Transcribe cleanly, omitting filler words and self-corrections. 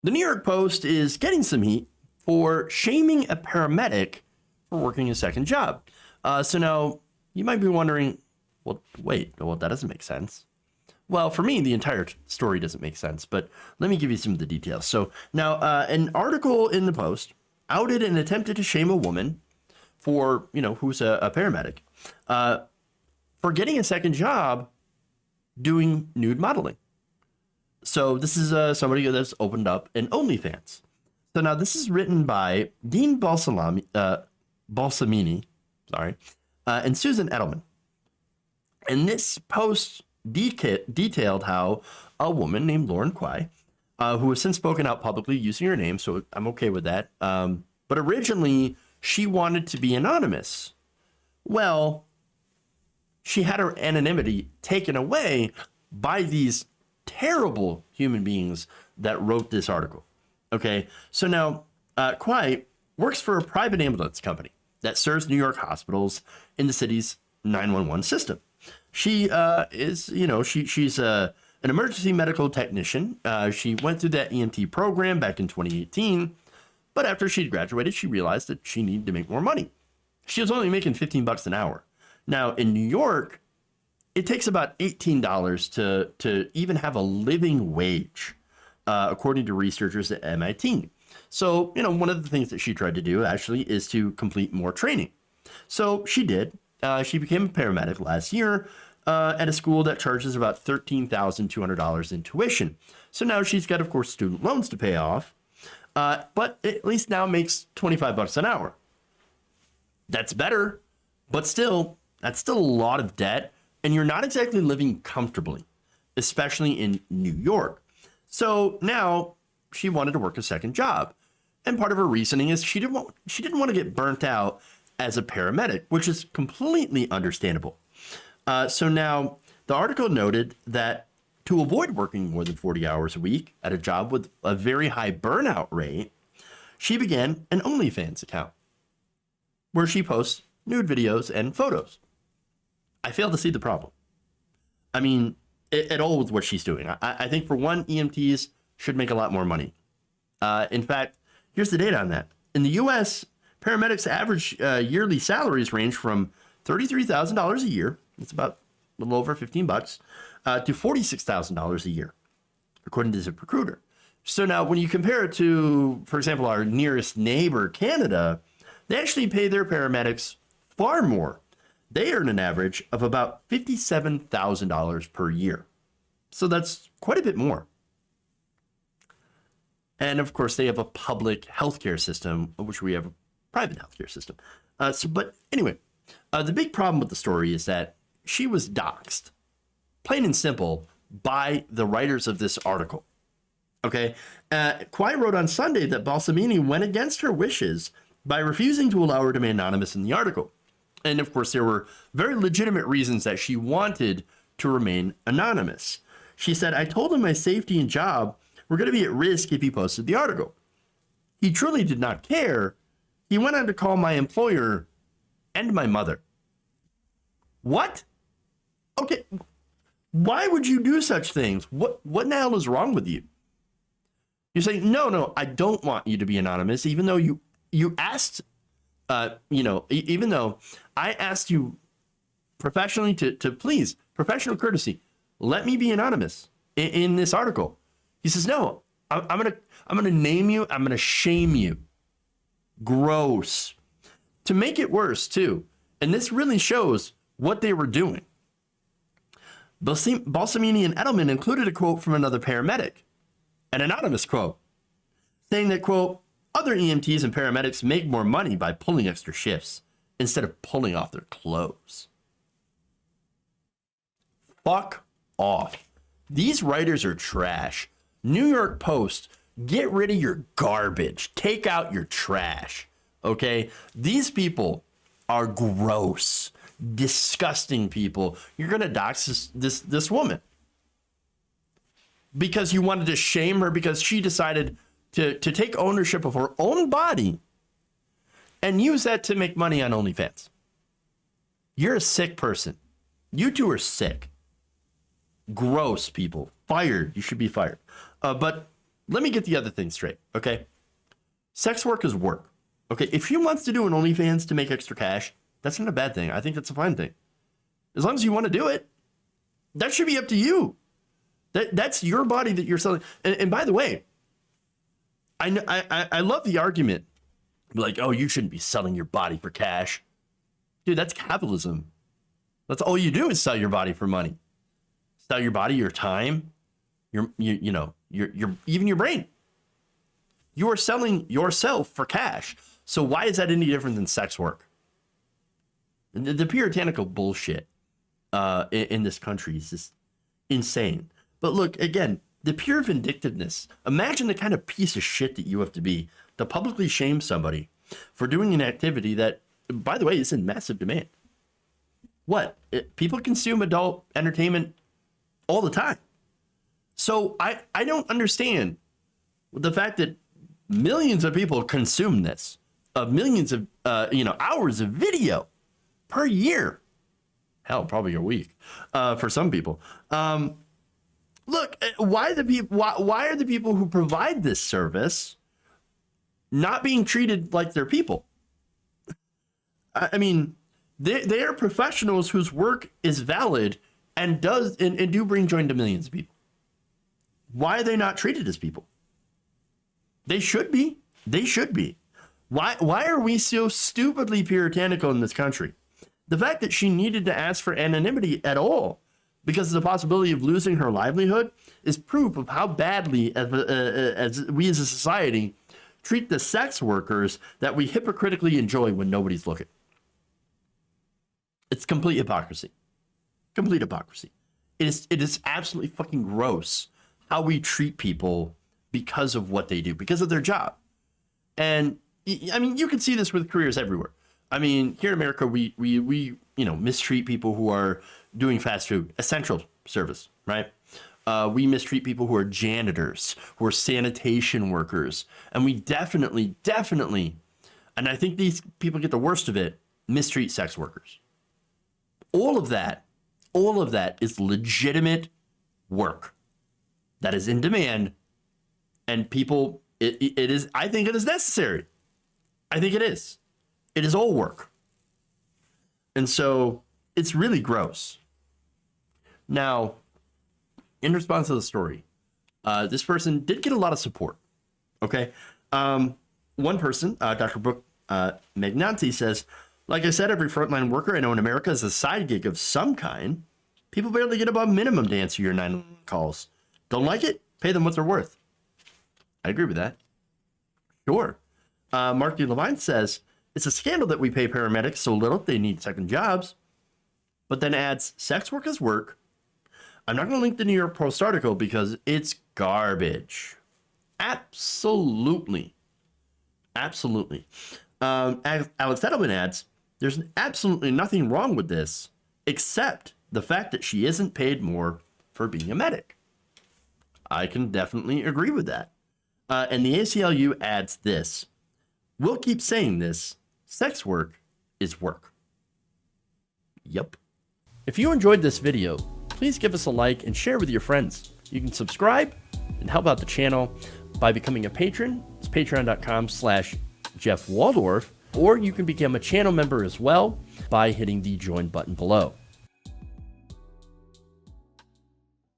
The New York Post is getting some heat for shaming a paramedic for working a second job. So now you might be wondering, well, wait, well, that doesn't make sense. Well, for me, the entire story doesn't make sense, but let me give you some of the details. So now an article in the Post outed and attempted to shame a woman for, who's a paramedic, for getting a second job doing nude modeling. So this is somebody that's opened up an OnlyFans. So now this is written by Dean Balsamini, and Susan Edelman. And this post detailed how a woman named Lauren Kwai, who has since spoken out publicly using her name, so I'm okay with that. But originally, she wanted to be anonymous. Well, she had her anonymity taken away by these terrible human beings that wrote this article. Okay, so now Kwai works for a private ambulance company that serves New York hospitals in the city's 911 system. She she's an emergency medical technician. She went through that EMT program back in 2018, but after she'd graduated, she realized that she needed to make more money. She was only making $15 an hour. Now in New York, it takes about $18 to even have a living wage, according to researchers at MIT. So, one of the things that she tried to do actually is to complete more training. So she did. She became a paramedic last year at a school that charges about $13,200 in tuition. So now she's got, of course, student loans to pay off, but at least now makes $25 an hour. That's better, but still, that's still a lot of debt, and you're not exactly living comfortably, especially in New York. So now she wanted to work a second job. And part of her reasoning is she didn't want to get burnt out as a paramedic, which is completely understandable. So now the article noted that to avoid working more than 40 hours a week at a job with a very high burnout rate, she began an OnlyFans account where she posts nude videos and photos. I fail to see the problem. I mean, at all with what she's doing. I think for one, EMTs should make a lot more money. In fact, here's the data on that. In the US, paramedics' average yearly salaries range from $33,000 a year, it's about a little over $15, to $46,000 a year, according to ZipRecruiter. So now when you compare it to, for example, our nearest neighbor, Canada, they actually pay their paramedics far more. They earn an average of about $57,000 per year. So that's quite a bit more. And of course, they have a public healthcare system, which we have a private healthcare system. But anyway, the big problem with the story is that she was doxxed, plain and simple, by the writers of this article. Okay, Kwai wrote on Sunday that Balsamini went against her wishes by refusing to allow her to be anonymous in the article. And of course, there were very legitimate reasons that she wanted to remain anonymous. She said, "I told him my safety and job were going to be at risk if he posted the article. He truly did not care. He went on to call my employer and my mother." What? Okay. Why would you do such things? What in the hell is wrong with you? You're saying, no, I don't want you to be anonymous, even though you asked, even though I asked you professionally to please, professional courtesy, let me be anonymous in this article. He says, no, I'm gonna name you. I'm gonna shame you. Gross. To make it worse too, and this really shows what they were doing. Balsamini and Edelman included a quote from another paramedic, an anonymous quote, saying that, quote, "Other EMTs and paramedics make more money by pulling extra shifts instead of pulling off their clothes." Fuck off. These writers are trash. New York Post, get rid of your garbage. Take out your trash. Okay? These people are gross, disgusting people. You're going to dox this woman because you wanted to shame her because she decided to take ownership of her own body and use that to make money on OnlyFans. You're a sick person. You two are sick. Gross people. Fired. You should be fired. But let me get the other thing straight, okay? Sex work is work, okay? If she wants to do an OnlyFans to make extra cash, that's not a bad thing. I think that's a fine thing. As long as you want to do it, that should be up to you. That's your body that you're selling. And by the way, I love the argument, like, oh, you shouldn't be selling your body for cash. Dude, that's capitalism. That's all you do is sell your body for money. Sell your body, your time, your even your brain. You are selling yourself for cash. So why is that any different than sex work? The puritanical bullshit in this country is just insane. But look, again, the pure vindictiveness. Imagine the kind of piece of shit that you have to be to publicly shame somebody for doing an activity that, by the way, is in massive demand. What? People consume adult entertainment all the time. So I don't understand the fact that millions of people consume this, millions of hours of video per year. Hell, probably a week for some people. Look, why are the people who provide this service not being treated like they're people? I mean, they are professionals whose work is valid and do bring joy to millions of people. Why are they not treated as people? They should be. They should be. Why are we so stupidly puritanical in this country? The fact that she needed to ask for anonymity at all because of the possibility of losing her livelihood is proof of how badly as we as a society treat the sex workers that we hypocritically enjoy when nobody's looking. It's complete hypocrisy. Complete hypocrisy. It is absolutely fucking gross how we treat people because of what they do, because of their job. And I mean, you can see this with careers everywhere. I mean, here in America, we mistreat people who are doing fast food, essential service, right? We mistreat people who are janitors, who are sanitation workers. And we definitely, and I think these people get the worst of it, mistreat sex workers. All of that is legitimate work that is in demand, and people, it is, I think it is necessary. I think it is. It is all work. And so it's really gross. Now, in response to the story, this person did get a lot of support. Okay. One person, Dr. Brooke Magnanti, says, like I said, every frontline worker I know in America is a side gig of some kind. People barely get above minimum to answer your 911 calls. Don't like it? Pay them what they're worth. I agree with that. Sure. Mark D. Levine says, it's a scandal that we pay paramedics so little they need second jobs, but then adds, sex work is work. I'm not going to link the New York Post article because it's garbage. Absolutely. Alex Edelman adds, there's absolutely nothing wrong with this except the fact that she isn't paid more for being a medic. I can definitely agree with that. And the ACLU adds this. We'll keep saying this. Sex work is work. Yep. If you enjoyed this video, please give us a like and share with your friends. You can subscribe and help out the channel by becoming a patron. It's patreon.com/Jeff Waldorf, or you can become a channel member as well by hitting the join button below.